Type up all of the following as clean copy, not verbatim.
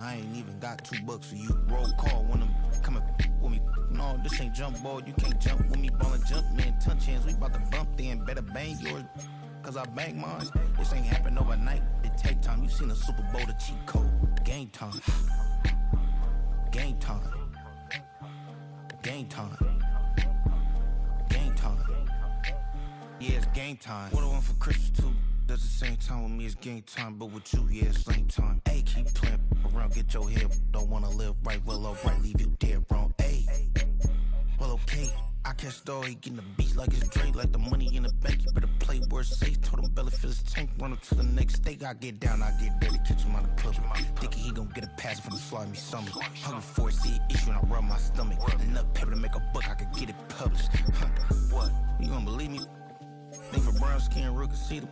I ain't even got $2 for you. Roll call when I'm coming with me. No, this ain't jump ball. You can't jump with me. Ballin' jump, man. Touch hands. We bout to bump then. Better bang yours, cause I bang mine. This ain't happen overnight. It take time. You seen the Super Bowl, the cheat code. Game time. Game time. Game time. Game time. Yeah, it's game time. What I want for Christmas too? Does the same time with me, it's game time. But with you, yeah, it's same time. Hey, keep playing around, get your head. Don't wanna live right, well, alright, leave you dead wrong. Hey, well, okay. I catch the dog, he getting the beats like it's Dre, like the money in the bank. You better play where it's safe. Told him belly fill his tank, run him to the next state. I get down, I get dirty, catch him on the club. Thinking he gon' get a pass from the slimy summer. Hungry for it, see it issue and I rub my stomach. Enough paper to make a book, I could get it published. What? You gonna believe me? Think for brown skin, real can see them.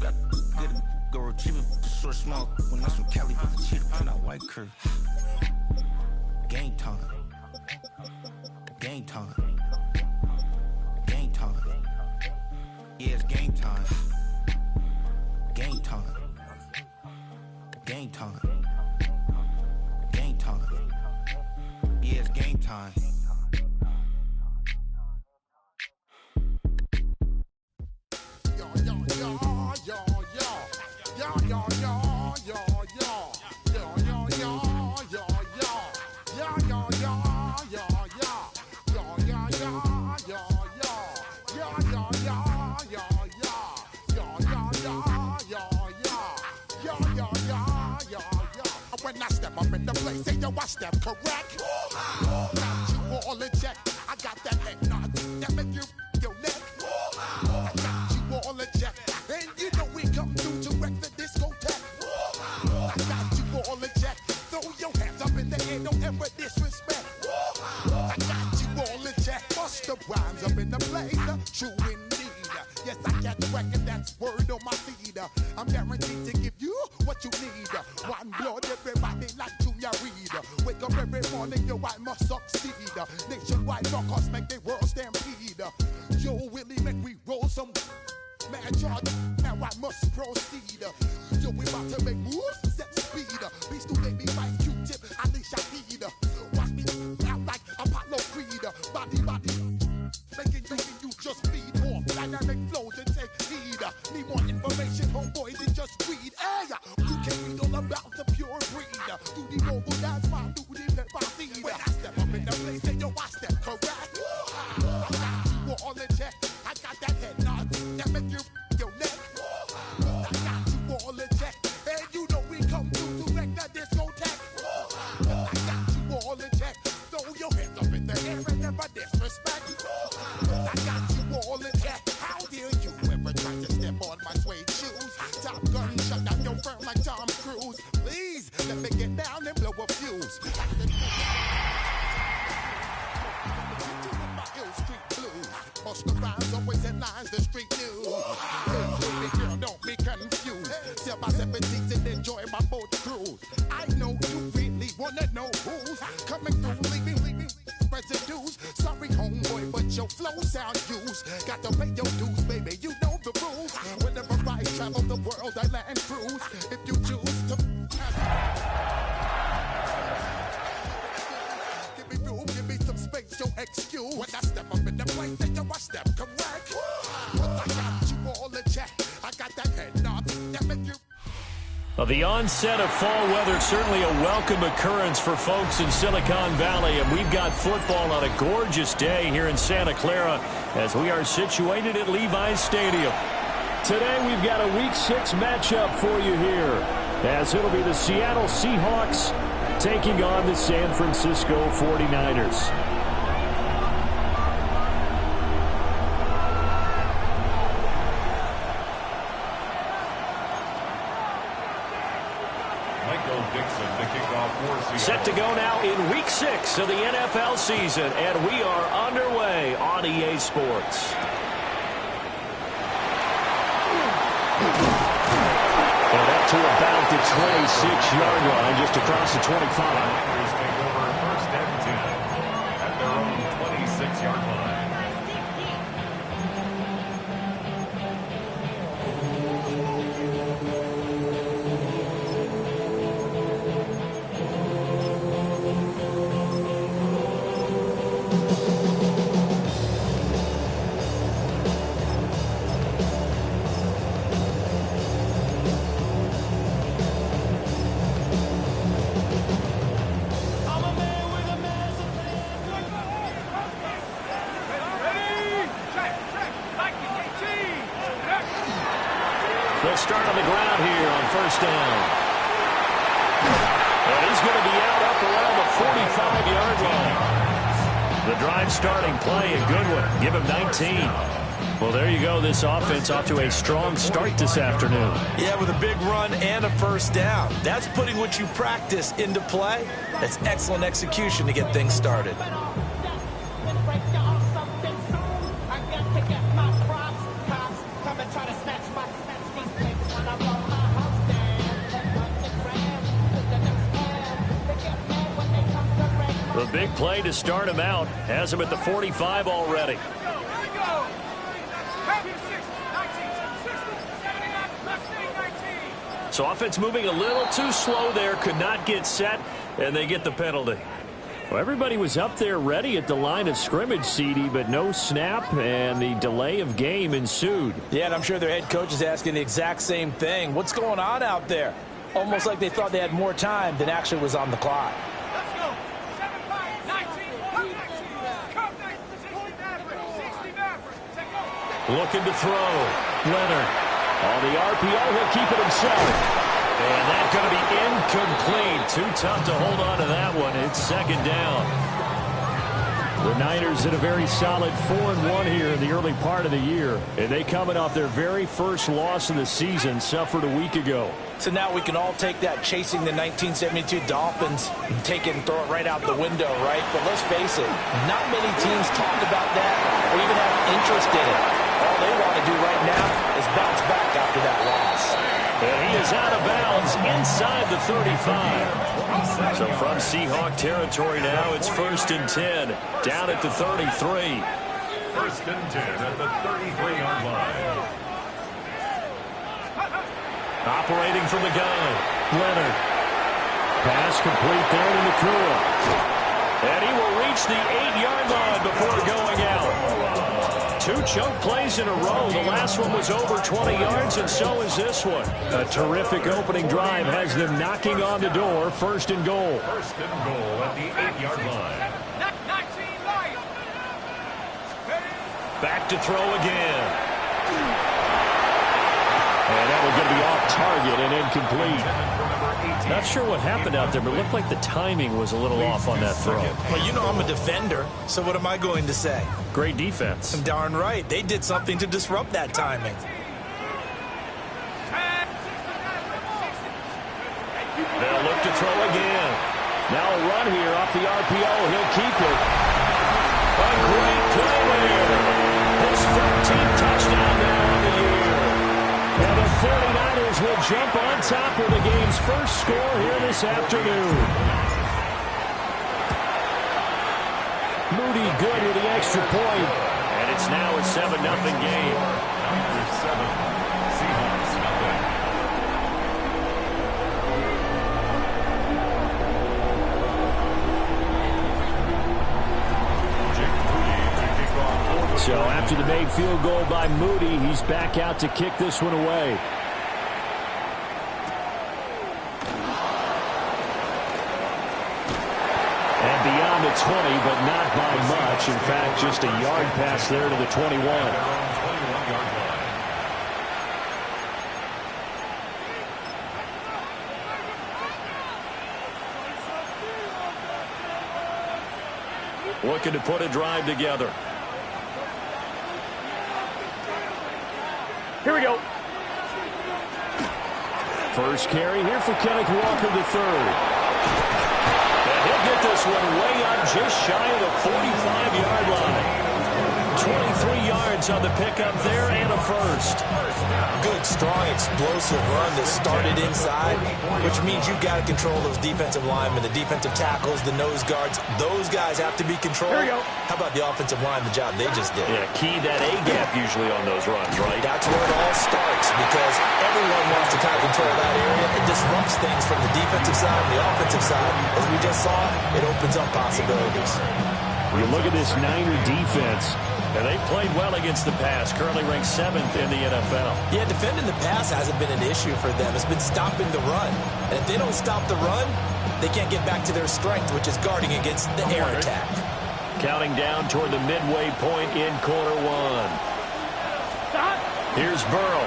Got good, go retrieve it, short, small. When that's from Cali, but the cheetah print out white curve. Game time. Game time. Game time. Yeah, it's game time. Game time. Game time. Game time. Yeah, it's game time. When I step up in the place, say yo, I step correct. Got you all in check. I got that head nod that make you your neck. I got you all in check, and you know we come through to wreck the discotheque. I got you all in check. Throw your hands up in the air, don't ever disrespect. I got you all in check. Bust the rhymes up in the place, true indeed. Yes, I get wreck, and that's word on my feed. I'm guaranteed to give you what you need. One blood, everybody like Junior Reed. Wake up every morning, yo, I must succeed. Nationwide rockers make the world stampede. Yo, Willie, make we roll some mad charge. Now I must proceed. Yo, we about to make moves, set speed. Beast to baby, vice Q-tip, Alicia Heed. Watch me out like Apollo Creed. Body, making you just feed more dynamic flows and take heed. Need more information, homeboy, than just read. Hey, you can read all about the pure breed. Do the noble dance, my duty, let my seed. When I step up in the place, say yo, I step correct. I got you all in check. I got that head nod that make you your neck. I got you all in check, and you know we come through to wreck the discotheque. I got you all in check. Throw your hands up in the air and never disrespect. I got you all in check. How dare you ever try to step on my suede shoes? Top gun shut down your firm like Tom Cruise. Please let me get down and blow a fuse. My ill street blues. Bust the rhymes, always headlines, the street news. Hey, baby girl, don't be confused. Sell my 17s and enjoy my boat cruise. I know you really wanna know who's coming through, leaving residues. Sorry, homeboy, but your flow sound used. Got to pay your dues, baby, you know the rules. Whenever I travel the world, I land cruise. If you choose to give me room, give me some space, your excuse. When I step up in the place, then yo, I step correct. But I got you all in check. I got that head nod that make you. Well, the onset of fall weather, certainly a welcome occurrence for folks in Silicon Valley, and we've got football on a gorgeous day here in Santa Clara as we are situated at Levi's Stadium. Today we've got a Week 6 matchup for you here, as it'll be the Seattle Seahawks taking on the San Francisco 49ers. Set to go now in Week 6 of the NFL season, and we are underway on EA Sports. And up to about the 26-yard line, just across the 25. Take over first and 10 at their own 26-yard line. They'll start on the ground here on first down. And he's going to be out up around the 45-yard line. The drive starting play, a good one. Give him 19. Well, there you go. This offense off to a strong start this afternoon. Yeah, with a big run and a first down. That's putting what you practice into play. That's excellent execution to get things started. The big play to start him out has him at the 45 already. So offense moving a little too slow there, could not get set, and they get the penalty. Well, everybody was up there ready at the line of scrimmage, CD, but no snap, and the delay of game ensued. Yeah, and I'm sure their head coach is asking the exact same thing. What's going on out there? Almost like they thought they had more time than actually was on the clock. Looking to throw. Leonard. On the RPO, he'll keep it himself. And that's going to be incomplete. Too tough to hold on to that one. It's second down. The Niners in a very solid 4-1 here in the early part of the year. And they coming off their very first loss of the season, suffered a week ago. So now we can all take that chasing the 1972 Dolphins and take it and throw it right out the window, right? But let's face it, not many teams talk about that or even have interest in it. All they want to do right now is bounce back after that loss. And he is out of bounds inside the 35. So from Seahawk territory now, it's 1st and 10. Down at the 33. 1st and 10 at the 33-yard line. Operating from the gun. Leonard. Pass complete there to Nakua. And he will reach the 8-yard line before going out. 2 chunk plays in a row. The last one was over 20 yards, and so is this one. A terrific opening drive has them knocking on the door. 1st and goal. 1st and goal at the 8-yard line. Back to throw again. And that was going to be off target and incomplete. Not sure what happened out there, but it looked like the timing was a little off on that throw. Well, you know I'm a defender, so what am I going to say? Great defense. Darn right. They did something to disrupt that timing. They'll look to throw again. Now a run here off the RPO. He'll keep it. A great play there. His 13th touchdown now on the year. And the 49ers will jump on top of the game's first score here this afternoon. Moody good with the extra point. And it's now a 7-0 game. Number 7, Seahawks nothing. So after the made field goal by Moody, he's back out to kick this one away. And beyond the 20, but not by much. In fact, just a yard pass there to the 21. Looking to put a drive together. Here we go. First carry here for Kenneth Walker III. And he'll get this one way up just shy of the 45-yard line. 23 yards on the pickup there and a first. Good, strong, explosive run that started inside, which means you've got to control those defensive linemen, the defensive tackles, the nose guards. Those guys have to be controlled. Here we go. How about the offensive line, the job they just did? Yeah, key that A-gap usually on those runs, right? That's where it all starts because everyone wants to kind of control that area. It disrupts things from the defensive side and the offensive side. As we just saw, it opens up possibilities. You look at this Niner defense, and they played well against the pass, currently ranked 7th in the NFL. Yeah, defending the pass hasn't been an issue for them. It's been stopping the run. And if they don't stop the run, they can't get back to their strength, which is guarding against the air attack. Counting down toward the midway point in quarter one. Here's Burrow.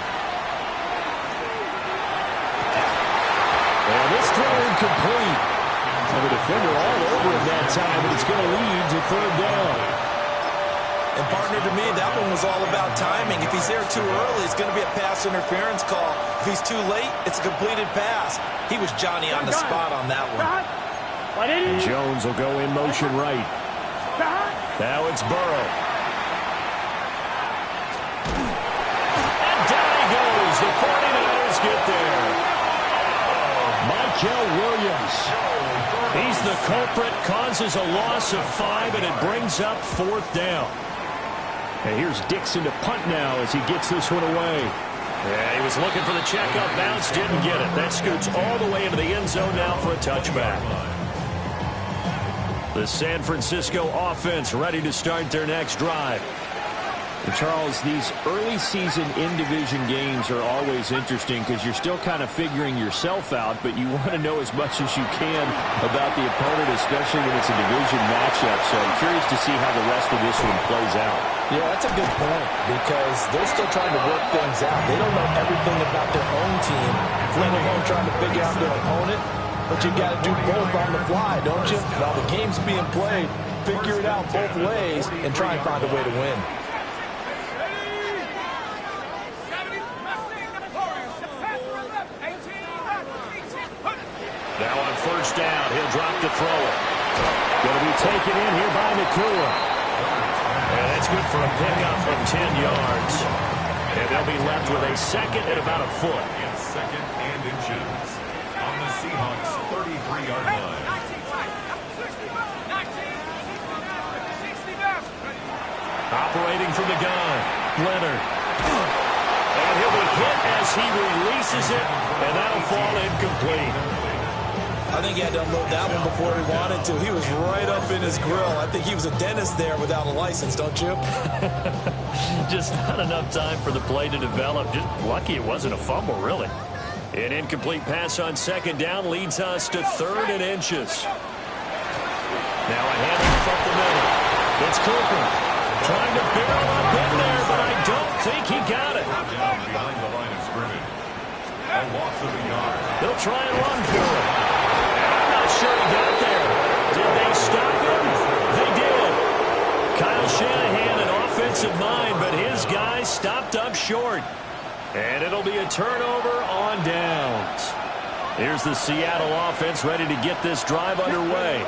And this throw incomplete. And the defender all over him that time, but it's going to lead to third down. And partner, to me, that one was all about timing. If he's there too early, it's going to be a pass interference call. If he's too late, it's a completed pass. He was Johnny on the spot on that one. Jones will go in motion right. Now it's Burrow. And down he goes. The 49ers get there. Michael Williams. He's the culprit, causes a loss of 5, and it brings up fourth down. And here's Dixon to punt now as he gets this one away. Yeah, he was looking for the checkup bounce, didn't get it. That scoots all the way into the end zone now for a touchback. The San Francisco offense ready to start their next drive. And Charles, these early season in-division games are always interesting because you're still kind of figuring yourself out, but you want to know as much as you can about the opponent, especially when it's a division matchup. So I'm curious to see how the rest of this one plays out. Yeah, that's a good point because they're still trying to work things out. They don't know everything about their own team, let alone trying to figure out their opponent. But you got to do both on the fly, don't you? While the game's being played, figure it out both ways and try and find a way to win. Now on first down, he'll drop to throw it. Going to be taken in here by Nakua. And that's good for a pickup of 10 yards. And they'll be left with a second and about a foot. It's second and inches on the Seahawks' 33-yard line. Operating from the gun, Leonard. And he'll be hit as he releases it, and that'll fall incomplete. I think he had to unload that one before he wanted to. He was right up in his grill. I think he was a dentist there without a license, don't you? Just not enough time for the play to develop. Just lucky it wasn't a fumble, really. An incomplete pass on second down leads us to third and inches. Now a handoff up the middle. It's Cooper trying to barrel up in there, but I don't think he got it. Down behind the line of scrimmage. A loss of a yard. They'll try and run for it. Sure he got there. Did they stop him? They did. Kyle Shanahan, an offensive mind, but his guys stopped up short. And it'll be a turnover on downs. Here's the Seattle offense ready to get this drive underway.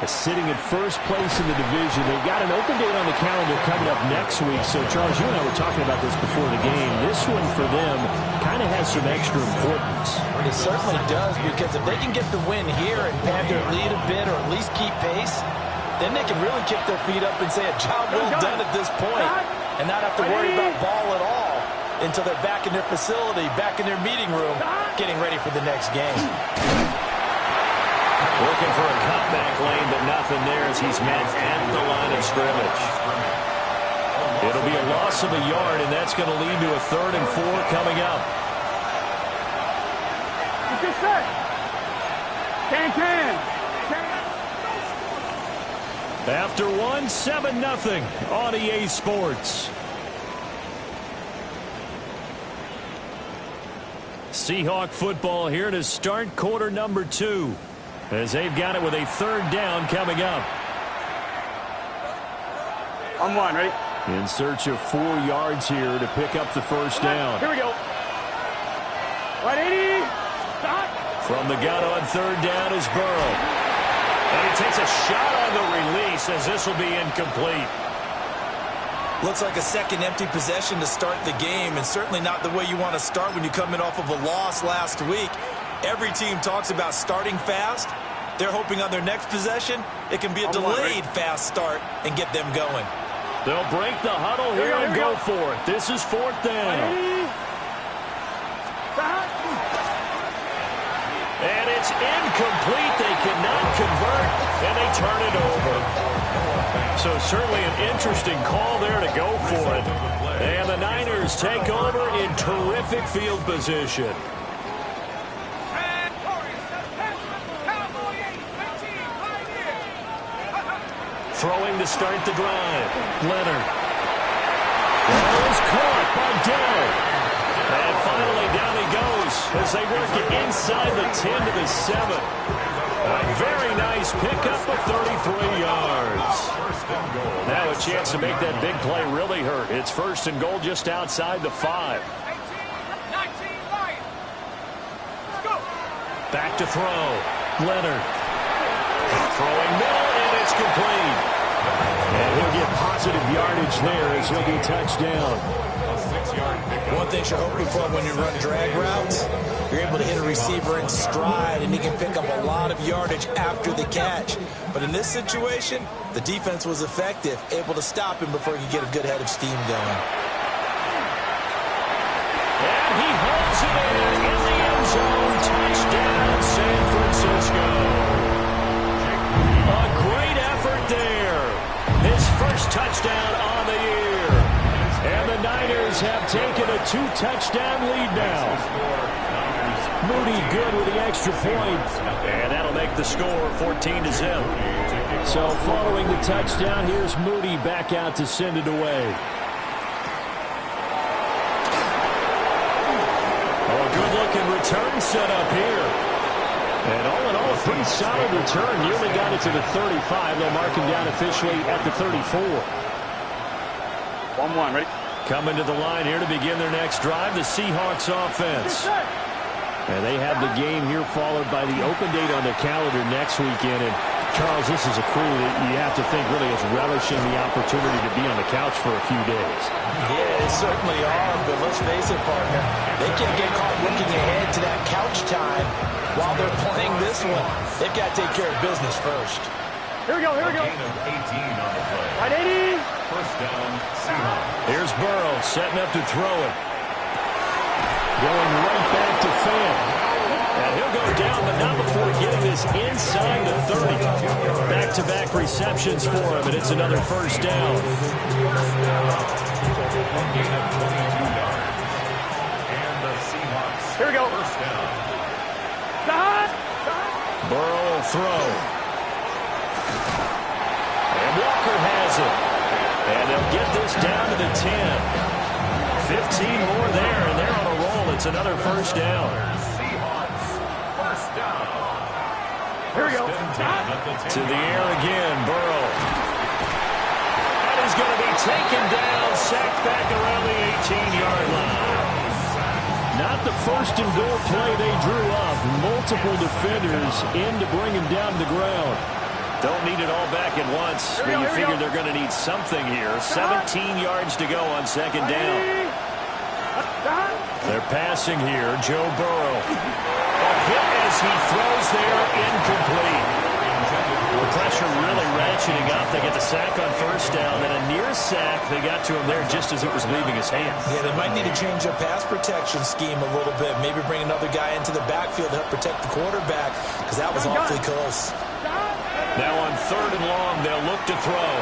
Sitting at first place in the division. They've got an open date on the calendar coming up next week. So, Charles, you and I were talking about this before the game. This one for them kind of has some extra importance. It certainly does, because if they can get the win here and pad their lead a bit or at least keep pace, then they can really kick their feet up and say a job well done at this point and not have to worry about ball at all until they're back in their facility, back in their meeting room, getting ready for the next game. Looking for a cutback lane, but nothing there as he's met at the line of scrimmage. It'll be a loss of a yard, and that's going to lead to a 3rd and 4 coming up. After one, 7-0 on EA Sports. Seahawk football here to start quarter number 2. As they've got it with a 3rd down coming up. On one, ready? In search of 4 yards here to pick up the first down. Here we go. 180. Stop. From the gun on 3rd down is Burrow. And he takes a shot on the release as this will be incomplete. Looks like a second empty possession to start the game, and certainly not the way you want to start when you're coming off of a loss last week. Every team talks about starting fast. They're hoping on their next possession, it can be a delayed fast start and get them going. They'll break the huddle here and go for it. This is 4th down. And it's incomplete. They cannot convert, and they turn it over. So certainly an interesting call there to go for it. And the Niners take over in terrific field position. Throwing to start the drive. Leonard. Ball is caught by Dell. And finally down he goes as they work it inside the 10 to the 7. A very nice pickup of 33 yards. Now a chance to make that big play really hurt. It's first and goal just outside the 5. Back to throw. Leonard. Throwing middle, and it's complete. And he'll get positive yardage there as he'll be touchdown. One thing you're hoping for when you run drag routes, you're able to hit a receiver in stride, and he can pick up a lot of yardage after the catch. But in this situation, the defense was effective, able to stop him before he could get a good head of steam going. And he holds it in the end zone. Touchdown, San Francisco. A great effort there. His first touchdown on the year. And the Niners have taken a 2-touchdown lead now. Moody good with the extra point. And that'll make the score 14-0. So following the touchdown, here's Moody back out to send it away. Oh, good-looking return set up here. And all in all, a pretty solid return. Nearly got it to the 35. They'll mark him down officially at the 34. 1-1, ready? Coming to the line here to begin their next drive, the Seahawks offense. And they have the game here followed by the open date on their calendar next weekend. And, Charles, this is a crew that you have to think really is relishing the opportunity to be on the couch for a few days. Yeah, they certainly are, but let's face it, partner. They can't get caught looking ahead to that couch time while they're playing this one. They've got to take care of business first. Here we go, here we go. Gain of 18 on the play. Right, 80. First down, Seahawks. Here's Burrow setting up to throw it. Going right back to Fant. And he'll go down, but not before getting this inside the 30. Back-to-back receptions for him, and it's another first down. Gain of 22 yards. And the Seahawks. Here we go. First down. Burrow will throw. And Walker has it. And they'll get this down to the 10. 15 more there, and they're on a roll. It's another first down. Seahawks. First down. Here we go. To the air again, Burrow. And he's going to be taken down, sacked back around the 18-yard line. Not the first and goal play they drew up. Multiple defenders in to bring him down to the ground. Don't need it all back at once, but you figure they're going to need something here. 17 yards to go on second down. They're passing here. Joe Burrow. A hit as he throws there, incomplete. The pressure really ratcheting up. They get the sack on first down, then a near sack. They got to him there just as it was leaving his hands. Yeah, they might need to change their pass protection scheme a little bit. Maybe bring another guy into the backfield to help protect the quarterback, because that was awfully close. Now on third and long, they'll look to throw.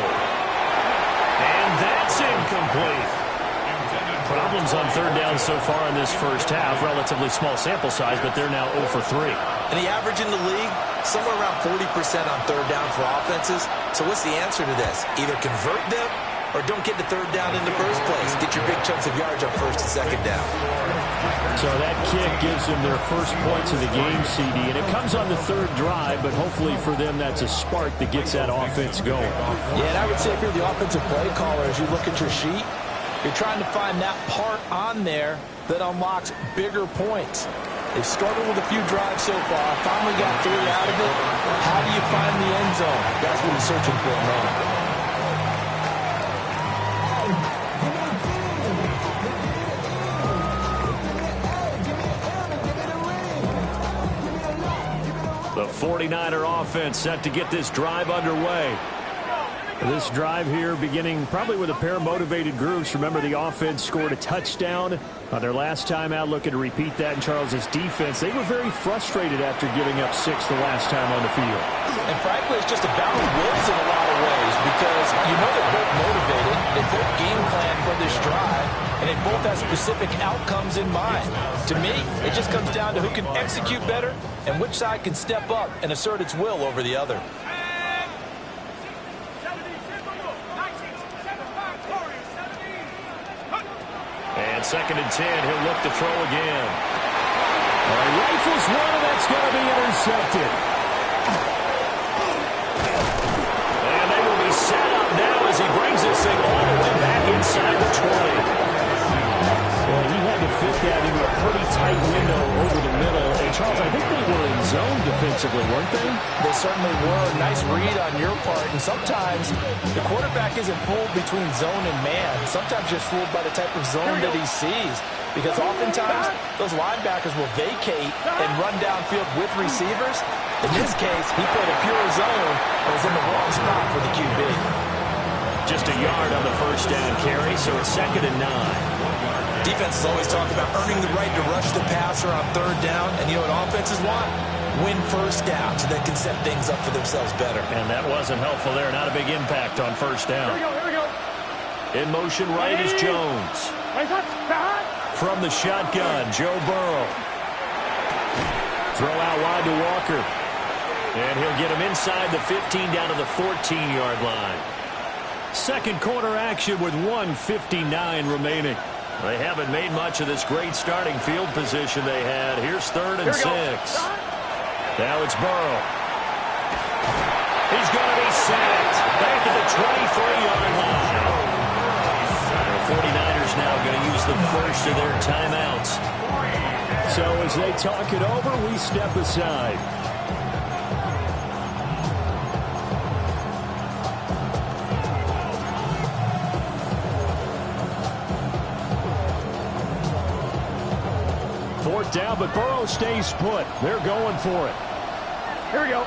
And that's incomplete. Problems on third down so far in this first half. Relatively small sample size, but they're now 0 for 3. And the average in the league, somewhere around 40% on third down for offenses. So what's the answer to this? Either convert them or don't get to third down in the first place. Get your big chunks of yards on first and second down. So that kick gives them their first points of the game, CD. And it comes on the third drive, but hopefully for them that's a spark that gets that offense going. Yeah, and I would say if you're the offensive play caller, as you look at your sheet, you're trying to find that part on there that unlocks bigger points. They've started with a few drives so far. Finally got 3 out of it. How do you find the end zone? That's what he's searching for now. The 49er offense set to get this drive underway. This drive here beginning probably with a pair of motivated groups. Remember, the offense scored a touchdown on their last time out, looking to repeat that in Charles's defense. They were very frustrated after giving up 6 the last time on the field. And frankly, it's just a battle of wills in a lot of ways because you know they're both motivated. They both game plan for this drive, and they both have specific outcomes in mind. To me, it just comes down to who can execute better and which side can step up and assert its will over the other. And 2nd and 10, he'll look to throw again. He rifles one, and that's going to be intercepted. And they will be set up now as he brings this thing all the way back inside the 20. Well, he had to fit that into a pretty tight window over the middle. And, Charles, I think they were in zone defensively, weren't they? They certainly were. Nice read on your part. And sometimes the quarterback isn't fooled between zone and man. Sometimes just fooled by the type of zone that he sees. Because oftentimes those linebackers will vacate and run downfield with receivers. In this case, he played a pure zone and was in the wrong spot for the QB. Just a yard on the first down carry, so it's 2nd and 9. Defenses always talk about earning the right to rush the passer on 3rd down. And you know what offenses want? Win first down so they can set things up for themselves better. And that wasn't helpful there. Not a big impact on 1st down. Here we go. In motion right is Jones. From the shotgun, Joe Burrow. Throw out wide to Walker. And he'll get him inside the 15 down to the 14-yard line. Second quarter action with 1:59 remaining. They haven't made much of this great starting field position they had. Here's 3rd and 6. Now it's Burrow. He's going to be sacked back at the 23-yard line. The 49ers now going to use the first of their timeouts. So as they talk it over, we step aside. Fourth down, but Burrow stays put. They're going for it. Here we go.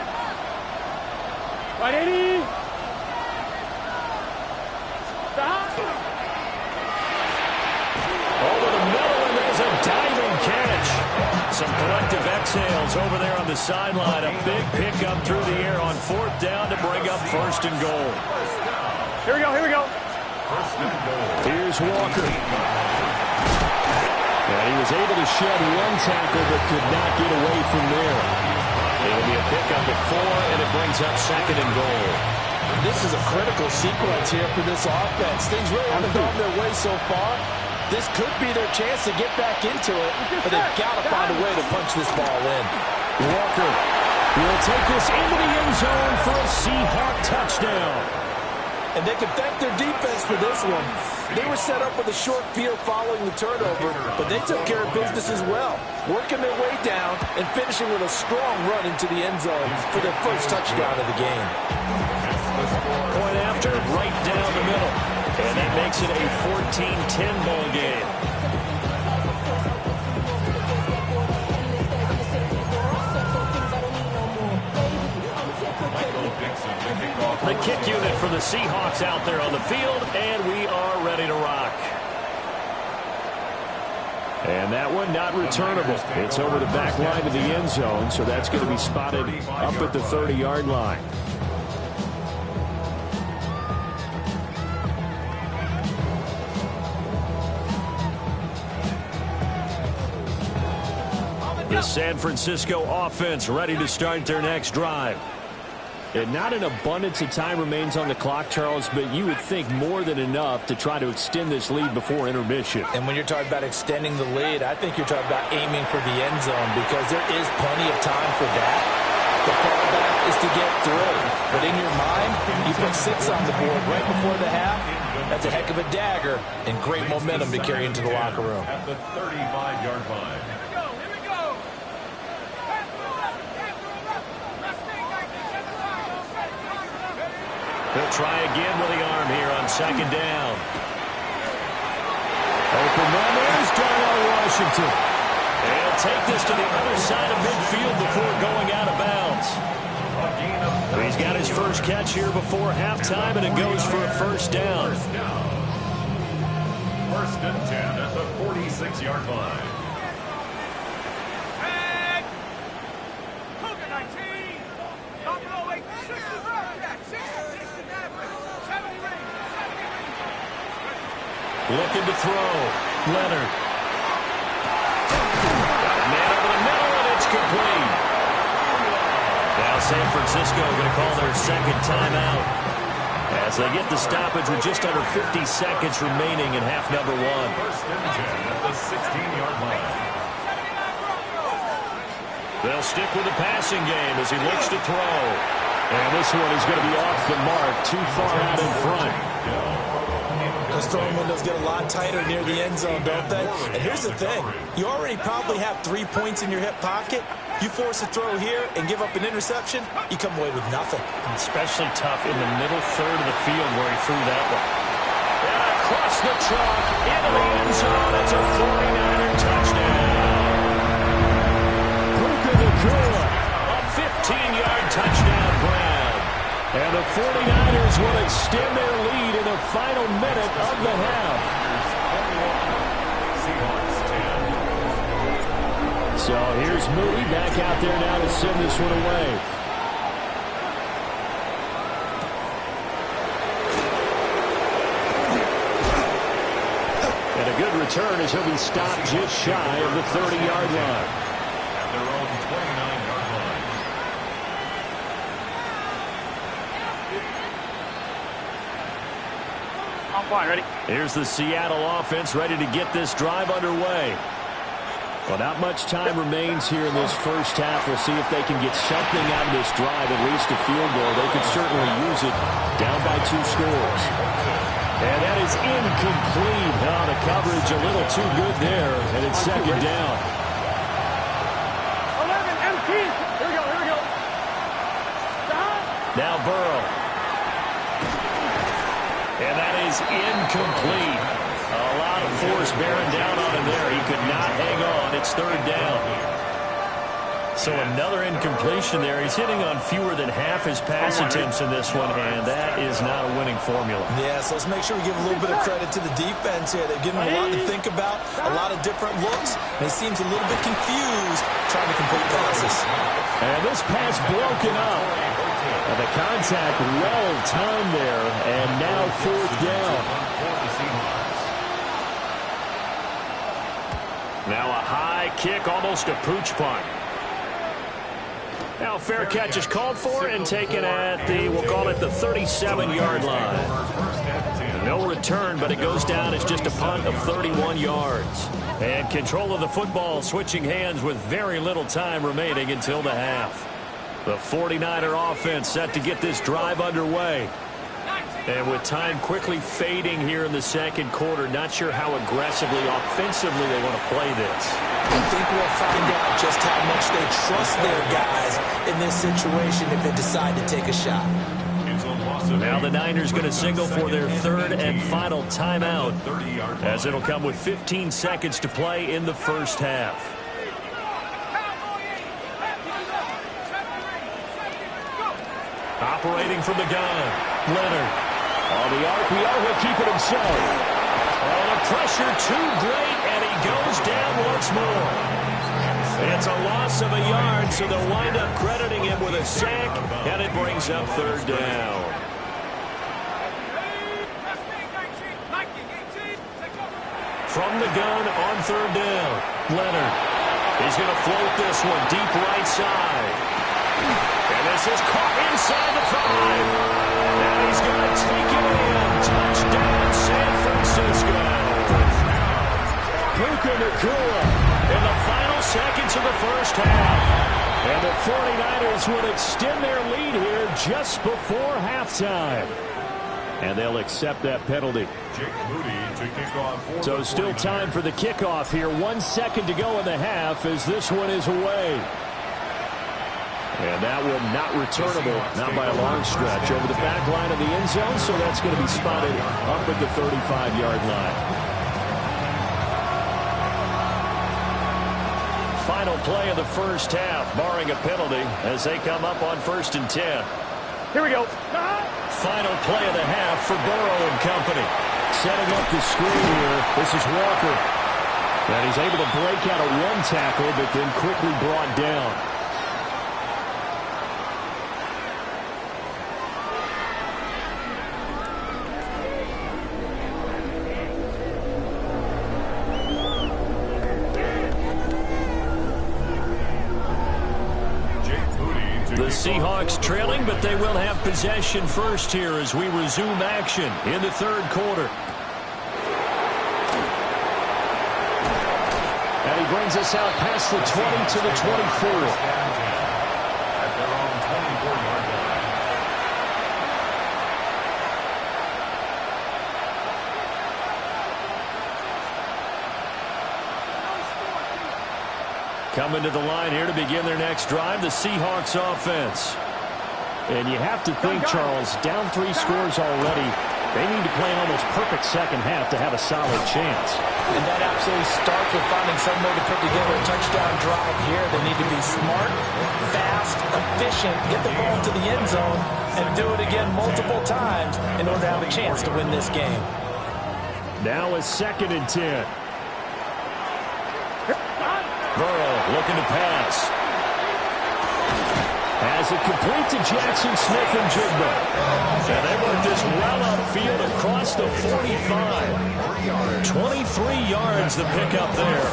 Right, 80. Stop. Over the middle, and there's a diving catch. Some collective exhales over there on the sideline. A big pickup through the air on 4th down to bring up 1st and goal. Here we go. Here's Walker. And he was able to shed one tackle but could not get away from there. It'll be a pickup at 4, and it brings up 2nd and goal. This is a critical sequence here for this offense. Things really haven't gone their way so far. This could be their chance to get back into it, but they've got to find a way to punch this ball in. Walker will take this into the end zone for a Seahawk touchdown. And they can thank their defense for this one. They were set up with a short field following the turnover, but they took care of business as well, working their way down and finishing with a strong run into the end zone for their first touchdown of the game. Point after, right down the middle. And that makes it a 14-10 ball game. The kick unit for the Seahawks out there on the field, and we are ready to rock. And that one not returnable. It's over the back line of the end zone, so that's going to be spotted up at the 30-yard line. The San Francisco offense ready to start their next drive. And not an abundance of time remains on the clock, Charles, but you would think more than enough to try to extend this lead before intermission. And when you're talking about extending the lead, I think you're talking about aiming for the end zone because there is plenty of time for that. The fallback is to get through. But in your mind, you put 6 on the board right before the half. That's a heck of a dagger and great momentum to carry into the locker room. At the 35-yard line. He'll try again with the arm here on 2nd down. Open run, there's Darnell Washington. And he'll take this to the other side of midfield before going out of bounds. He's got his first catch here before halftime, and it goes for a first down. First and 10 at the 46-yard line. Looking to throw. Leonard. Got a man over the middle, and it's complete. Now San Francisco going to call their second timeout as they get the stoppage with just under 50 seconds remaining in half number one. First and 10 at the 16-yard line. They'll stick with the passing game as he looks to throw. And this one is going to be off the mark, too far out in front. Those throwing windows get a lot tighter near the end zone, don't they? And here's the thing. You already probably have 3 points in your hip pocket. You force a throw here and give up an interception, you come away with nothing. Especially tough in the middle third of the field where he threw that one. And across the chalk, into the end zone. It's a 49er touchdown. Puka Nacua, a 15-yard touchdown grab. And the 49ers will extend their lead in the final minute of the half. So here's Moody back out there now to send this one away. And a good return as he'll be stopped just shy of the 30-yard line. At their own 29-yard line. I'm fine, ready? Here's the Seattle offense ready to get this drive underway. Well, not much time remains here in this first half. We'll see if they can get something out of this drive, at least a field goal. They could certainly use it down by 2 scores. And that is incomplete. Oh, the coverage a little too good there, and it's second down. 11, empty. Here we go, here we go. Stop. Now Burrow. And that is incomplete. A lot of force bearing down on him there. He could not hang on. It's third down. So another incompletion there. He's hitting on fewer than half his pass attempts in this one, and that is not a winning formula. Yeah, so let's make sure we give a little bit of credit to the defense here. They've given him a lot to think about, a lot of different looks, and he seems a little bit confused trying to complete passes. And this pass broken up. And the contact well timed there, and now fourth down. Now a high kick, almost a pooch punt. Now fair catch is called for and taken at the, we'll call it the 37-yard line. No return, but it goes down as just a punt of 31 yards. And control of the football switching hands with very little time remaining until the half. The 49er offense set to get this drive underway. And with time quickly fading here in the second quarter, not sure how aggressively, offensively they want to play this. I think we'll find out just how much they trust their guys in this situation if they decide to take a shot. Now the Niners going to signal for their third and final timeout, as it'll come with 15 seconds to play in the first half. Operating from the gun, Leonard. On the RPO, he'll keep it himself. Oh, the pressure too great, and he goes down once more. It's a loss of a yard, so they'll wind up crediting him with a sack, and it brings up third down. From the gun on third down, Leonard. He's going to float this one deep right side. And this is caught inside the 5. And he's going to take it in. Touchdown, San Francisco. Puka Nacua in the final seconds of the first half. And the 49ers will extend their lead here just before halftime. And they'll accept that penalty. So still time for the kickoff here. 1 second to go in the half as this one is away. And that one not returnable, not by a long stretch, over the back line of the end zone, so that's going to be spotted up at the 35-yard line. Final play of the first half, barring a penalty, as they come up on 1st and 10. Here we go. Final play of the half for Burrow and company. Setting up the screen here. This is Walker. And he's able to break out of one tackle, but then quickly brought down. The Seahawks trailing, but they will have possession first here as we resume action in the third quarter. And he brings us out past the 20 to the 24. At their own 24-yard line. Coming to the line here to begin their next drive, the Seahawks offense. And you have to think, Charles, down 3 scores already. They need to play an almost perfect second half to have a solid chance. And that absolutely starts with finding some way to put together a touchdown drive here. They need to be smart, fast, efficient, get the ball to the end zone, and do it again multiple times in order to have a chance to win this game. Now a 2nd and 10. Burrow looking to pass. Has it complete to Jackson Smith and Jigba. And they work this well upfield across the 45. 23 yards the pickup there.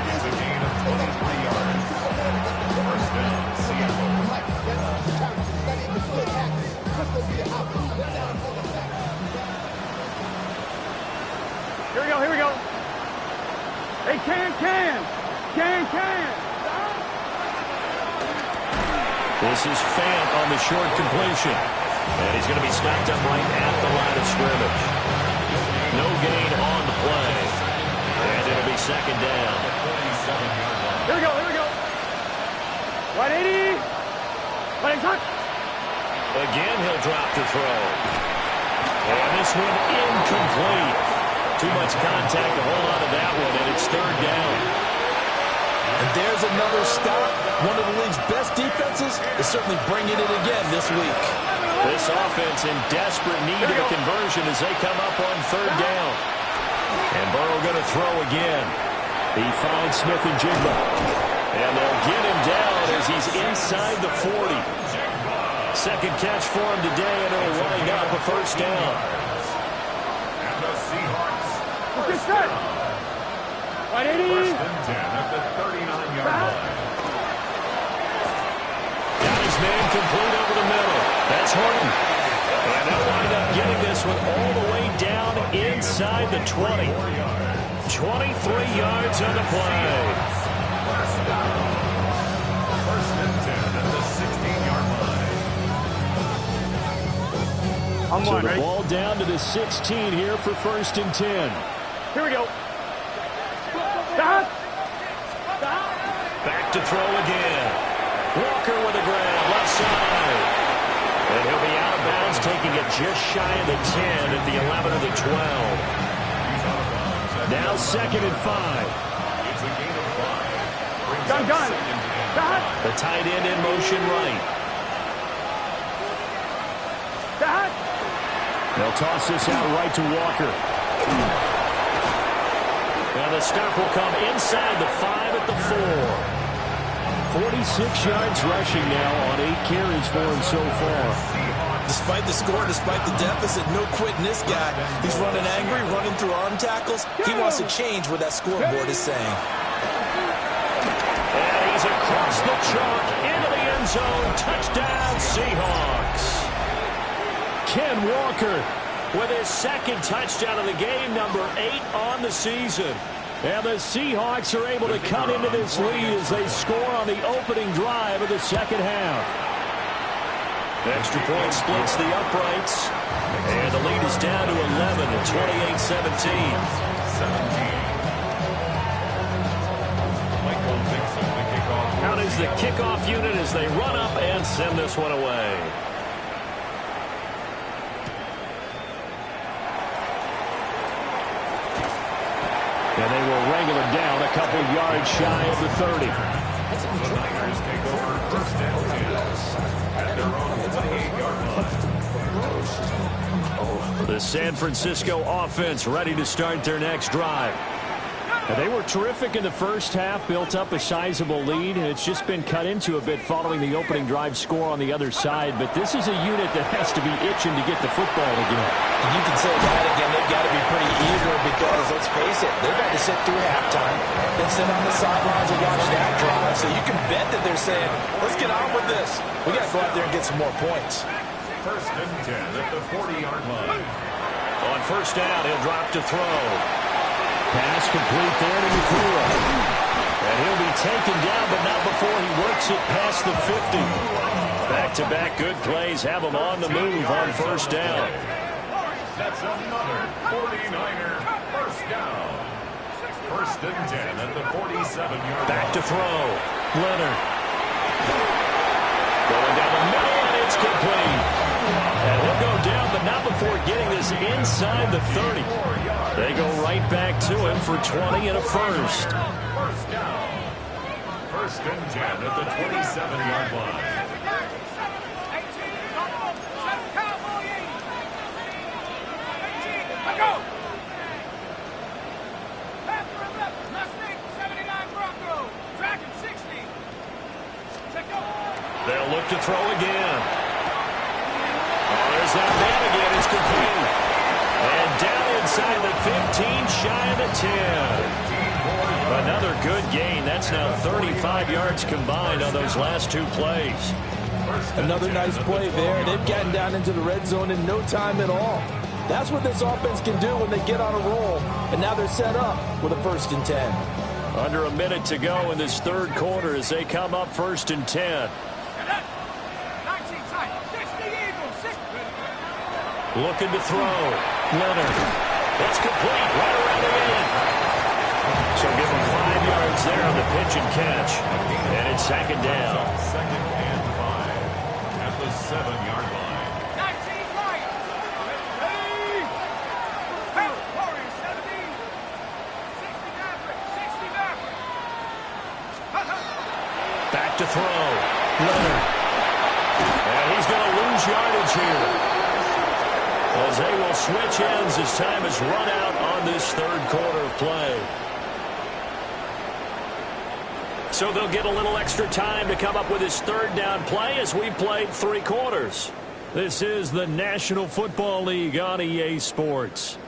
It's a gain of 23 yards. First down, Seattle. Here we go, here we go. Hey, can. This is Fant on the short completion. And he's going to be snapped up right at the line of scrimmage. No gain on the play. And it'll be 2nd down. Here we go. 180. 180. Again, he'll drop the throw. And this one incomplete. Too much contact to hold on to that one, and it's 3rd down. And there's another stop. One of the league's best defenses is certainly bringing it again this week. This offense in desperate need of a conversion as they come up on 3rd down. And Burrow going to throw again. He finds Smith and Jigba. And they'll get him down as he's inside the 40. 2nd catch for him today, and it'll wind up a 1st down. And the Seahawks. First down. 180. First and 10 at the 39-yard line. Got his man complete over the middle. That's Horton. And they'll wind up getting this one all the way down inside the 20. 23 yards on the play. First and 10 at the 16-yard line. So the ball down to the 16 here for 1st and 10. Here we go. Back to throw again. Walker with a grab, left side. And he'll be out of bounds, taking it just shy of the 10 at the 11 of the 12. Now 2nd and 5. It's a gain of 5. Gun. The tight end in motion right. They'll toss this out right to Walker. And the stop will come inside the 5 at the 4. 46 yards rushing now on 8 carries for him so far. Despite the score, despite the deficit, no quitting this guy. He's running angry, running through arm tackles. He wants to change what that scoreboard is saying. And he's across the chalk into the end zone. Touchdown, Seahawks. Ken Walker with his 2nd touchdown of the game, number 8 on the season. And the Seahawks are able to cut into this lead as they score on the opening drive of the 2nd half. Extra point splits the uprights. And the lead is down to 11 at 28-17. Out is the kickoff unit as they run up and send this one away. And they will wrangle him down a couple yards shy of the 30. The Niners take over 1st and 10. San Francisco offense ready to start their next drive. They were terrific in the first half, built up a sizable lead, and it's just been cut into a bit following the opening drive score on the other side. But this is a unit that has to be itching to get the football again. And you can say that again. They've got to be pretty eager because, let's face it, they've had to sit through halftime, then sit on the sidelines and watch that drive. So you can bet that they're saying, let's get on with this. We got to go out there and get some more points. First and 10 at the 40-yard line. On first down, he'll drop to throw. Pass complete there to Nakua. And he'll be taken down, but not before he works it past the 50. Back-to-back good plays have him on the move on first down. That's another 49er first down. First and 10 at the 47-yard line. Back to throw. Leonard. Going down the middle, and it's complete. And he'll go down, but not before getting this inside the 30. They go right back to him for 20 and a first. First down. First and 10 at the 27-yard line. They'll look to throw again. Oh, there's that man again. It's complete. And down inside the 15, shy of the 10. Another good gain. That's now 35 yards combined on those last two plays. Another nice play there. They've gotten down into the red zone in no time at all. That's what this offense can do when they get on a roll. And now they're set up with a first and 10. Under a minute to go in this third quarter as they come up first and 10. Looking to throw. Leonard. That's complete. Right around the end. So give him 5 yards there on the pitch and catch. And it's second down. Second and 5 at the 7-yard line. 19 Lions. Ready. Warriors 17. 60 Maverick. Back to throw. Leonard. And he's going to lose yardage here. As they will switch ends as time is run out on this third quarter of play. So they'll get a little extra time to come up with his third down play as we played 3 quarters. This is the National Football League on EA Sports.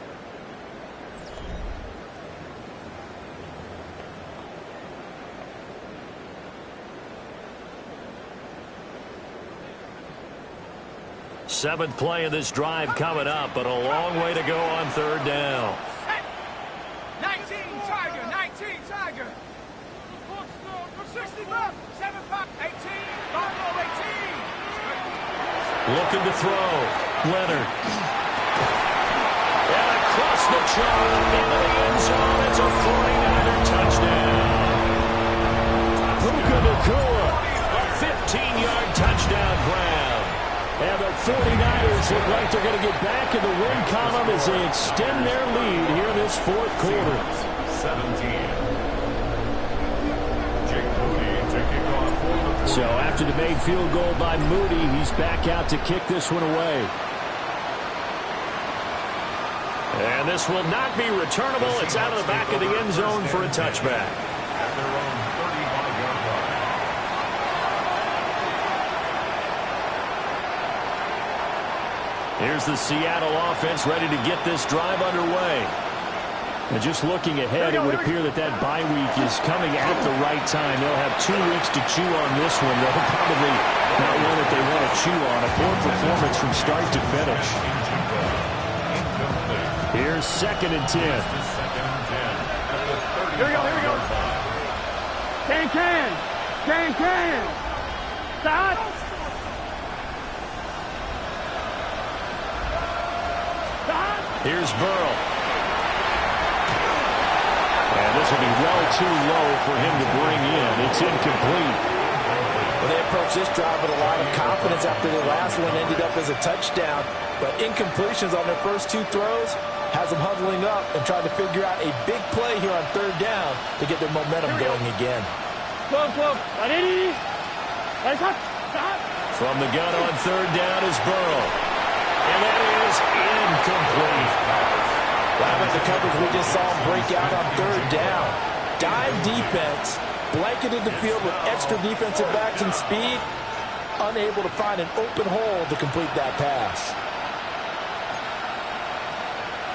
Seventh play of this drive coming up, but a long way to go on third down. 19 Tiger, 19 Tiger. 65, 7 5, 18, 18. Looking to throw. Leonard. And across the chalk into the end zone. It's a 49er touchdown. Puka Nakua, a 15-yard touchdown grab. And the 49ers look like they're going to get back in the win column as they extend their lead here in this fourth quarter. 17. To kick off for the so after the made field goal by Moody, he's back out to kick this one away. And this will not be returnable. It's out of the back of the end zone for a touchback. At their own 35-yard line. Here's the Seattle offense ready to get this drive underway. And just looking ahead, it would appear that that bye week is coming at the right time. They'll have 2 weeks to chew on this one. They'll probably not one that they want to chew on. A poor performance from start to finish. Here's second and 10. Here we go, here we go. Can. Stop. Here's Burrow. And this will be well too low for him to bring in. It's incomplete. Well, they approached this drive with a lot of confidence after the last one ended up as a touchdown. But incompletions on their first 2 throws has them huddling up and trying to figure out a big play here on third down to get their momentum going again. From the gun on third down is Burrow. And that is incomplete. Wow, about the coverage we just saw him break out on third down. Dime defense, blanketed the field with extra defensive backs and speed, unable to find an open hole to complete that pass.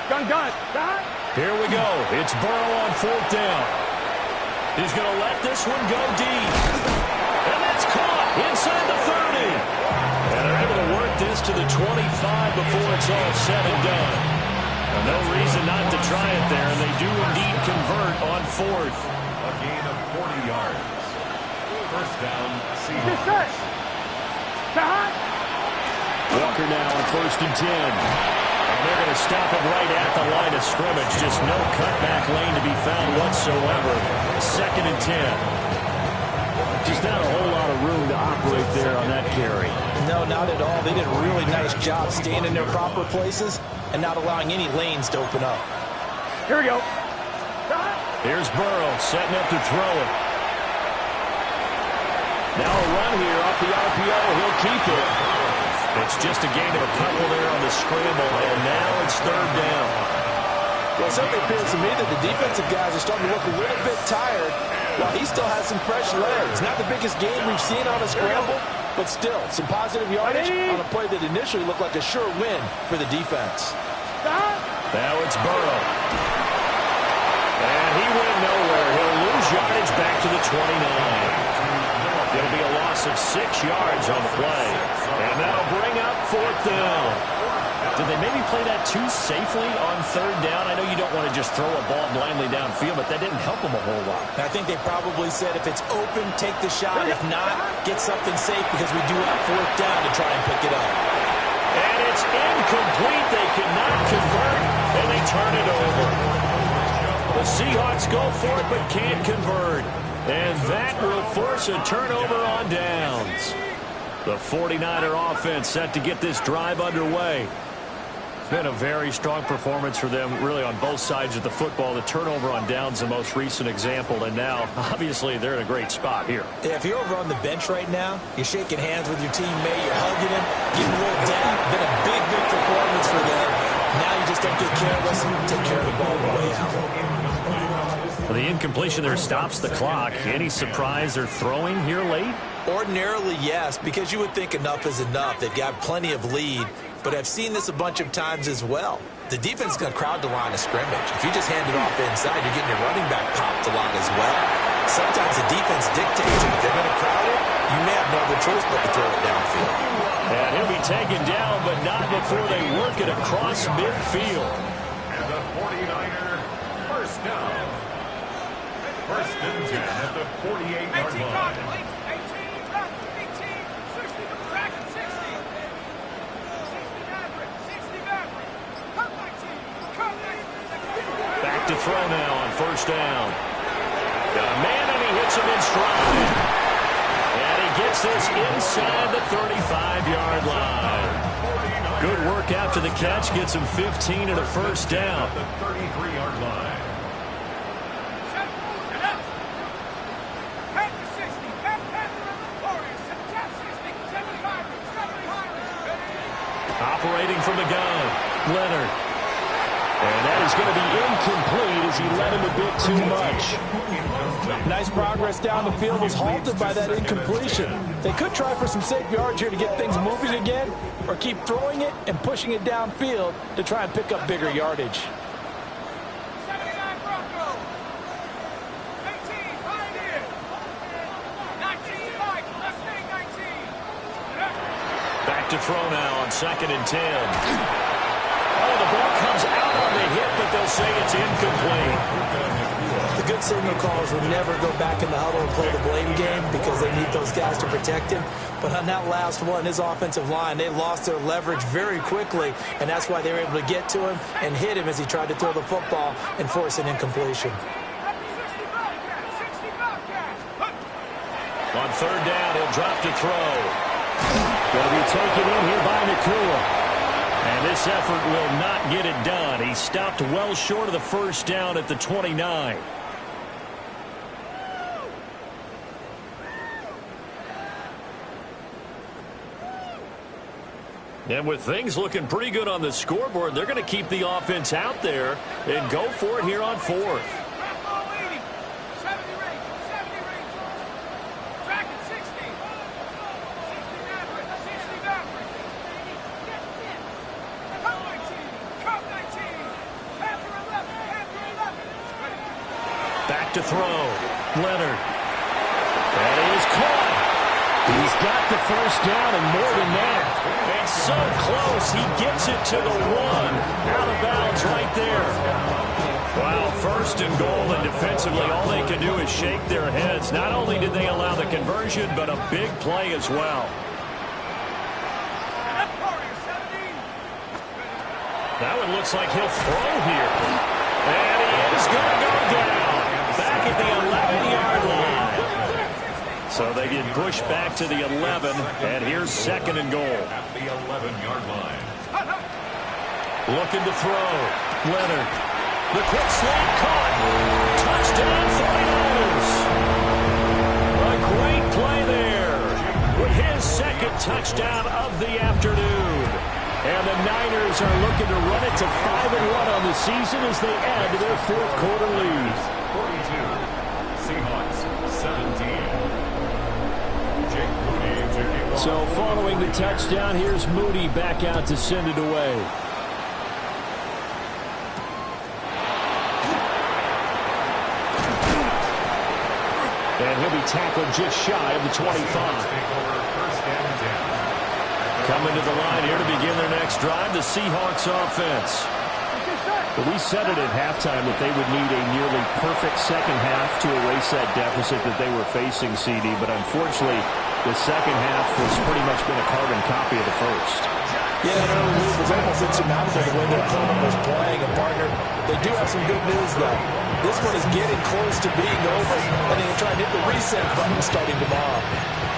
Gun. Here we go. It's Burrow on fourth down. He's going to let this one go deep. And that's caught inside the 30. And they're able to work this to the 25 before it's all said and done. No reason not to try it there, and they do indeed convert on fourth. A gain of 40 yards. First down, Seahawks. Walker now on first and 10. And they're going to stop it right at the line of scrimmage. Just no cutback lane to be found whatsoever. Second and 10. Just not a whole lot of room to operate there on that carry. No, not at all. They did a really nice job staying in their proper places and not allowing any lanes to open up. Here we go. Here's Burrow setting up to throw it. Now a run here off the RPO. He'll keep it. It's just a gain of a couple there on the scramble, and now it's third down. Well, it certainly appears to me that the defensive guys are starting to look a little bit tired while he still has some fresh legs. Not the biggest game we've seen on a scramble, but still some positive yardage on a play that initially looked like a sure win for the defense. Now it's Burrow. And he went nowhere. He'll lose yardage back to the 29. There'll be a loss of 6 yards on the play. And that'll bring up fourth down. Did they maybe play that too safely on third down? I know you don't want to just throw a ball blindly downfield, but that didn't help them a whole lot. I think they probably said if it's open, take the shot. If not, get something safe because we do have fourth down to try and pick it up. And it's incomplete. They cannot convert, and they turn it over. The Seahawks go for it but can't convert. And that will force a turnover on downs. The 49er offense set to get this drive underway. It's been a very strong performance for them, really, on both sides of the football. The turnover on downs, the most recent example, and now, obviously, they're in a great spot here. Yeah, if you're over on the bench right now, you're shaking hands with your teammate, you're hugging him, giving a little dap. Been a big, big performance for them. Now you just don't get careless, take care of the ball on the way out. The incompletion there stops the clock. Any surprise they're throwing here late? Ordinarily, yes, because you would think enough is enough. They've got plenty of lead, but I've seen this a bunch of times as well. The defense is going to crowd the line of scrimmage. If you just hand it off inside, you're getting your running back popped a lot as well. Sometimes the defense dictates it. If they're going to crowd it, you may have no other choice but to throw it downfield. And he'll be taken down, but not before they work it across midfield. And the 49er first down. First and 10 at the 48-yard line. Back to throw now on first down. Got a man, and he hits him in stride. And he gets this inside the 35-yard line. Good work after the catch. Gets him 15 and a first down. The 33-yard line. Operating from the gun, Leonard. And that is going to be incomplete as he led him a bit too much. Nice progress down the field was halted by that incompletion. They could try for some safe yards here to get things moving again, or keep throwing it and pushing it downfield to try and pick up bigger yardage. Back to throw now on second and 10. Oh, the ball comes out on the hit, but they'll say it's incomplete. The good signal callers will never go back in the huddle and play the blame game because they need those guys to protect him. But on that last one, his offensive line, they lost their leverage very quickly, and that's why they were able to get to him and hit him as he tried to throw the football and force an incompletion. On third down, he'll drop to throw. Going to be taken in here by Nakua. And this effort will not get it done. He stopped well short of the first down at the 29. And with things looking pretty good on the scoreboard, they're going to keep the offense out there and go for it here on fourth. Back to throw. Leonard. And he is caught. He's got the first down and more than that. And so close, he gets it to the one. Out of bounds right there. Wow, first and goal, and defensively all they can do is shake their heads. Not only did they allow the conversion, but a big play as well. That one looks like he'll throw here. And he is going to go down. Back at the 11-yard line. So they get pushed back to the 11, and here's second and goal. At the 11-yard line. Looking to throw. Leonard. The quick slant caught. Touchdown 49ers. A great play there with his second touchdown of the afternoon. And the Niners are looking to run it to 5-1 on the season as they add to their fourth quarter lead. 42. Seahawks 17. So following the touchdown, here's Moody back out to send it away. And he'll be tackled just shy of the 25. Coming to the line here to begin their next drive, the Seahawks offense. But we said it at halftime that they would need a nearly perfect second half to erase that deficit that they were facing, CD. But unfortunately, the second half has pretty much been a carbon copy of the first. Yeah, it was almost insurmountable the way their opponent was playing. And, partner, they do have some good news, though. This one is getting close to being over, and they can try and hit the reset button starting tomorrow.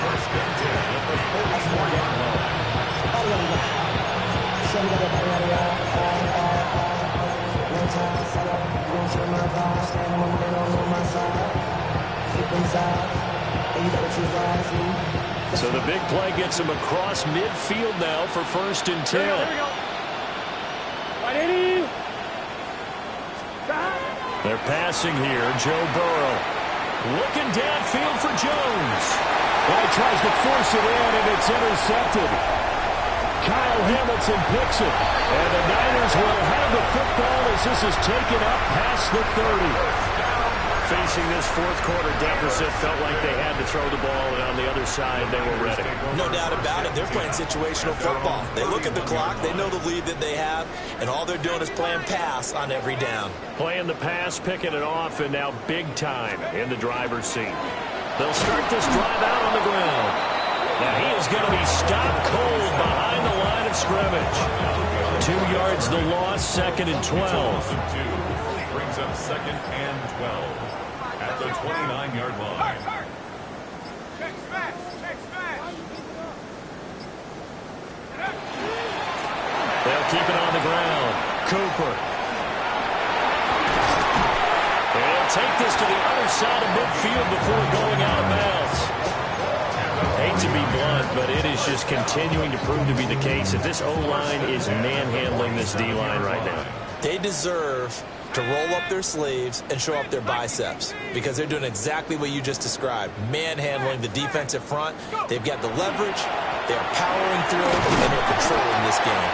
First and 10 at the 44-yard line. So the big play gets him across midfield now for first and 10. Here we go. 180. They're passing here. Joe Burrow looking downfield for Jones. Well, he tries to force it in, and it's intercepted. Kyle Hamilton picks it. And the Niners will have the football as this is taken up past the 30. Facing this fourth quarter deficit, felt like they had to throw the ball, and on the other side, they were ready. No doubt about it. They're playing situational football. They look at the clock, they know the lead that they have, and all they're doing is playing pass on every down. Playing the pass, picking it off, and now big time in the driver's seat. They'll start this drive out on the ground. Now he is going to be stopped cold behind the line of scrimmage. 2 yards the loss, second and 12. Brings up second and 12 at the 29-yard line. They'll keep it on the ground. Cooper. They'll take this to the other side of midfield before going out of bounds. Hate to be blunt, but it is just continuing to prove to be the case that this O-line is manhandling this D-line right now. They deserve to roll up their sleeves and show up their biceps because they're doing exactly what you just described, manhandling the defensive front. They've got the leverage, they're powering through, and they're controlling this game.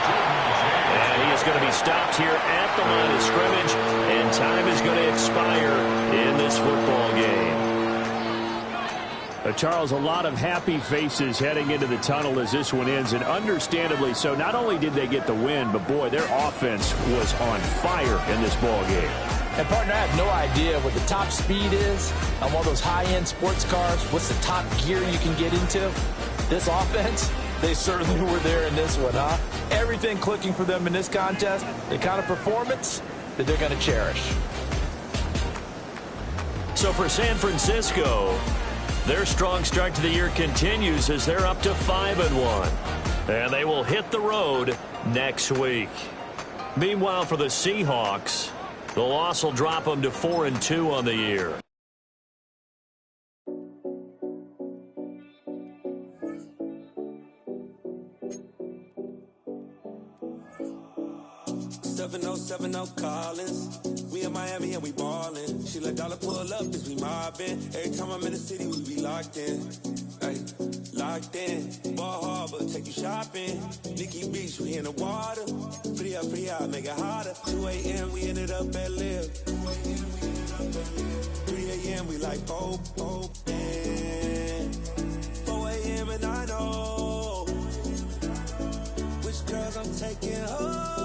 And he is going to be stopped here at the line of scrimmage, and time is going to expire in this football game. Charles, a lot of happy faces heading into the tunnel as this one ends, and understandably so. Not only did they get the win, but, boy, their offense was on fire in this ball game. And, partner, I have no idea what the top speed is on one of those high-end sports cars. What's the top gear you can get into? This offense, they certainly were there in this one, huh? Everything clicking for them in this contest, the kind of performance that they're going to cherish. So for San Francisco, their strong start to the year continues as they're up to 5-1. And they will hit the road next week. Meanwhile, for the Seahawks, the loss will drop them to 4-2 on the year. 707 Collins. We in Miami and we ballin'. She let dollar pull up as we mobbin'. Every time I'm in the city, we be locked in. Ay, locked in. Ball Harbor, take you shopping. Nikki Beach, we in the water. Free up, make it hotter. 2 a.m., we ended up at Live. 3 a.m., we like Pope. 4 a.m. and I know which girls I'm taking home.